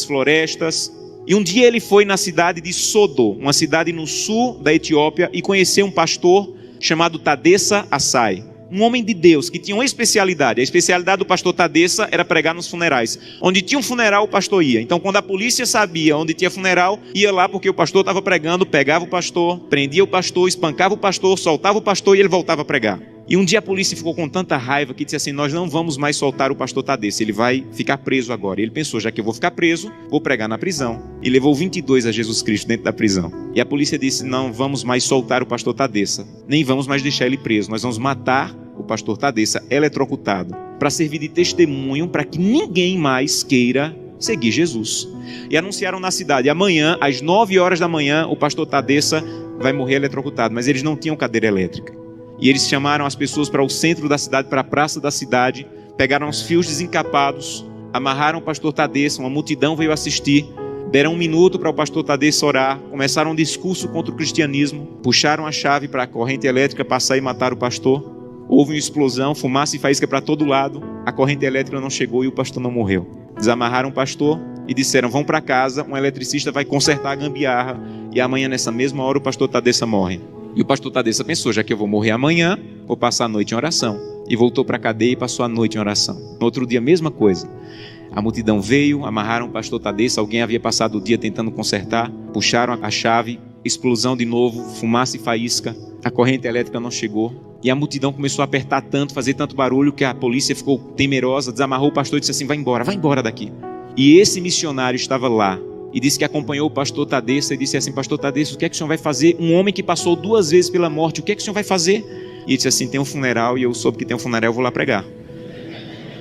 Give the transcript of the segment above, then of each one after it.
florestas. E um dia ele foi na cidade de Sodo, uma cidade no sul da Etiópia, e conheceu um pastor chamado Tadessa Assai. Um homem de Deus que tinha uma especialidade. A especialidade do pastor Tadessa era pregar nos funerais. Onde tinha um funeral, o pastor ia. Então, quando a polícia sabia onde tinha funeral, ia lá porque o pastor estava pregando, pegava o pastor, prendia o pastor, espancava o pastor, soltava o pastor e ele voltava a pregar. E um dia a polícia ficou com tanta raiva que disse assim: nós não vamos mais soltar o pastor Tadessa, ele vai ficar preso agora. E ele pensou: já que eu vou ficar preso, vou pregar na prisão. E levou 22 a Jesus Cristo dentro da prisão. E a polícia disse: não vamos mais soltar o pastor Tadessa, nem vamos mais deixar ele preso, nós vamos matar o pastor Tadessa eletrocutado, para servir de testemunho para que ninguém mais queira seguir Jesus. E anunciaram na cidade: amanhã, às 9 horas da manhã, o pastor Tadessa vai morrer eletrocutado. Mas eles não tinham cadeira elétrica. E eles chamaram as pessoas para o centro da cidade, para a praça da cidade, pegaram os fios desencapados, amarraram o pastor Tadessa, uma multidão veio assistir, deram 1 minuto para o pastor Tadessa orar, começaram um discurso contra o cristianismo, puxaram a chave para a corrente elétrica passar e matar o pastor. Houve uma explosão, fumaça e faísca para todo lado, a corrente elétrica não chegou e o pastor não morreu. Desamarraram o pastor e disseram: vão para casa, um eletricista vai consertar a gambiarra e amanhã nessa mesma hora o pastor Tadessa morre. E o pastor Tadessa pensou: já que eu vou morrer amanhã, vou passar a noite em oração. E voltou para a cadeia e passou a noite em oração. No outro dia, a mesma coisa. A multidão veio, amarraram o pastor Tadessa, alguém havia passado o dia tentando consertar, puxaram a chave, explosão de novo, fumaça e faísca, a corrente elétrica não chegou. E a multidão começou a apertar tanto, fazer tanto barulho, que a polícia ficou temerosa, desamarrou o pastor e disse assim: vai embora daqui. E esse missionário estava lá, e disse que acompanhou o pastor Tadessa e disse assim: pastor Tadessa, o que é que o senhor vai fazer? Um homem que passou 2 vezes pela morte, o que é que o senhor vai fazer? E ele disse assim: tem um funeral e eu soube que tem um funeral, eu vou lá pregar.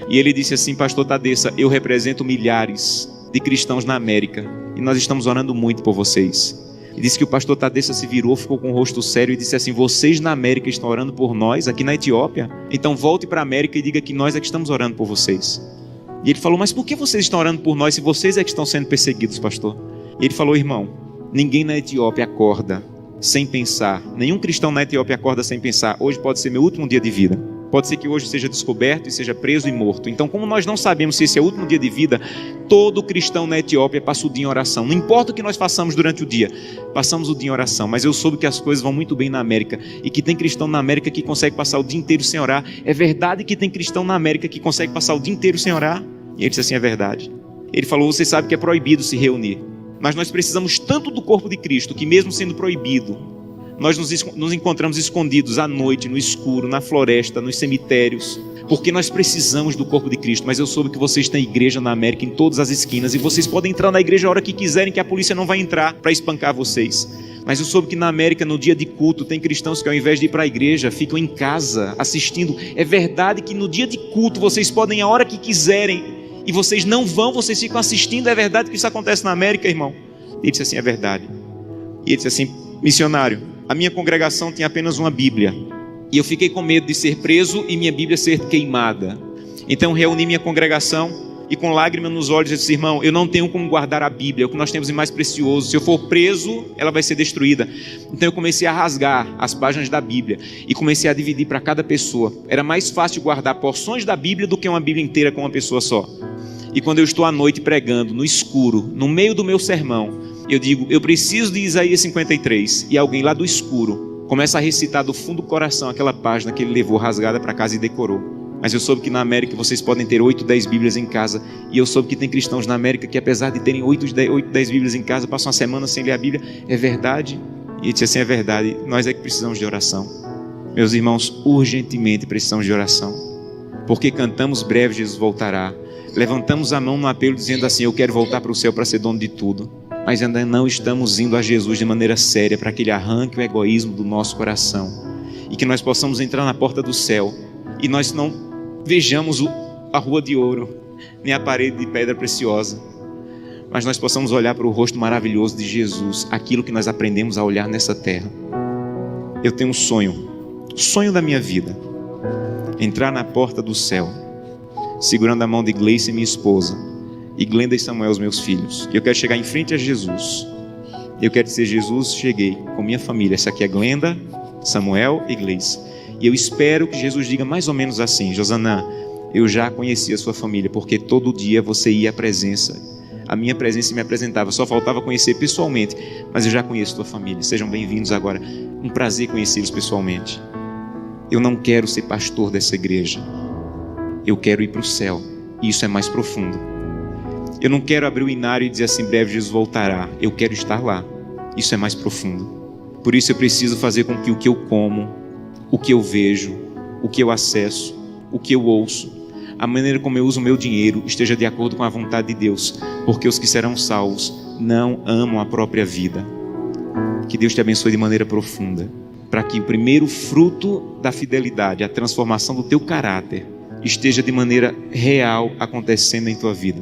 E ele disse assim: pastor Tadessa, eu represento milhares de cristãos na América e nós estamos orando muito por vocês. E disse que o pastor Tadessa se virou, ficou com o rosto sério e disse assim: vocês na América estão orando por nós, aqui na Etiópia? Então volte para a América e diga que nós é que estamos orando por vocês. E ele falou: mas por que vocês estão orando por nós se vocês é que estão sendo perseguidos, pastor? E ele falou: irmão, ninguém na Etiópia acorda sem pensar, nenhum cristão na Etiópia acorda sem pensar: hoje pode ser meu último dia de vida, pode ser que hoje seja descoberto e seja preso e morto. Então, como nós não sabemos se esse é o último dia de vida, todo cristão na Etiópia passa o dia em oração. Não importa o que nós façamos durante o dia, passamos o dia em oração. Mas eu soube que as coisas vão muito bem na América e que tem cristão na América que consegue passar o dia inteiro sem orar. É verdade que tem cristão na América que consegue passar o dia inteiro sem orar? E ele disse assim: é verdade. Ele falou: você sabe que é proibido se reunir, mas nós precisamos tanto do corpo de Cristo que mesmo sendo proibido, nós nos encontramos escondidos à noite, no escuro, na floresta, nos cemitérios, porque nós precisamos do corpo de Cristo. Mas eu soube que vocês têm igreja na América em todas as esquinas e vocês podem entrar na igreja a hora que quiserem, que a polícia não vai entrar para espancar vocês. Mas eu soube que na América, no dia de culto, tem cristãos que ao invés de ir para a igreja, ficam em casa assistindo. É verdade que no dia de culto vocês podem ir a hora que quiserem e vocês não vão, vocês ficam assistindo. É verdade que isso acontece na América, irmão? Ele disse assim: é verdade. E ele disse assim: missionário, a minha congregação tinha apenas uma Bíblia e eu fiquei com medo de ser preso e minha Bíblia ser queimada. Então reuni minha congregação e com lágrimas nos olhos eu disse: irmão, eu não tenho como guardar a Bíblia, é o que nós temos de mais precioso. Se eu for preso, ela vai ser destruída. Então eu comecei a rasgar as páginas da Bíblia e comecei a dividir para cada pessoa. Era mais fácil guardar porções da Bíblia do que uma Bíblia inteira com uma pessoa só. E quando eu estou à noite pregando, no escuro, no meio do meu sermão, eu digo: eu preciso de Isaías 53. E alguém lá do escuro começa a recitar do fundo do coração aquela página que ele levou rasgada para casa e decorou. Mas eu soube que na América vocês podem ter 8, 10 Bíblias em casa. E eu soube que tem cristãos na América que, apesar de terem 8, 10 Bíblias em casa, passam uma semana sem ler a Bíblia. É verdade? E ele disse assim: é verdade, nós é que precisamos de oração. Meus irmãos, urgentemente precisamos de oração. Porque cantamos: breve Jesus voltará. Levantamos a mão no apelo dizendo assim: eu quero voltar para o céu para ser dono de tudo. Mas ainda não estamos indo a Jesus de maneira séria para que Ele arranque o egoísmo do nosso coração e que nós possamos entrar na porta do céu e nós não vejamos a rua de ouro nem a parede de pedra preciosa, mas nós possamos olhar para o rosto maravilhoso de Jesus, aquilo que nós aprendemos a olhar nessa terra. Eu tenho um sonho da minha vida: entrar na porta do céu segurando a mão de Gleice, minha esposa, e Glenda e Samuel, os meus filhos. Eu quero chegar em frente a Jesus. Eu quero dizer: Jesus, cheguei com minha família. Essa aqui é Glenda, Samuel e Gleice. E eu espero que Jesus diga mais ou menos assim: Josanã, eu já conheci a sua família, porque todo dia você ia à presença, a minha presença me apresentava. Só faltava conhecer pessoalmente, mas eu já conheço tua família. Sejam bem-vindos agora. Um prazer conhecê-los pessoalmente. Eu não quero ser pastor dessa igreja. Eu quero ir para o céu. E isso é mais profundo. Eu não quero abrir o inário e dizer assim, breve Jesus voltará. Eu quero estar lá. Isso é mais profundo. Por isso eu preciso fazer com que o que eu como, o que eu vejo, o que eu acesso, o que eu ouço, a maneira como eu uso o meu dinheiro esteja de acordo com a vontade de Deus. Porque os que serão salvos não amam a própria vida. Que Deus te abençoe de maneira profunda. Para que o primeiro fruto da fidelidade, a transformação do teu caráter, esteja de maneira real acontecendo em tua vida.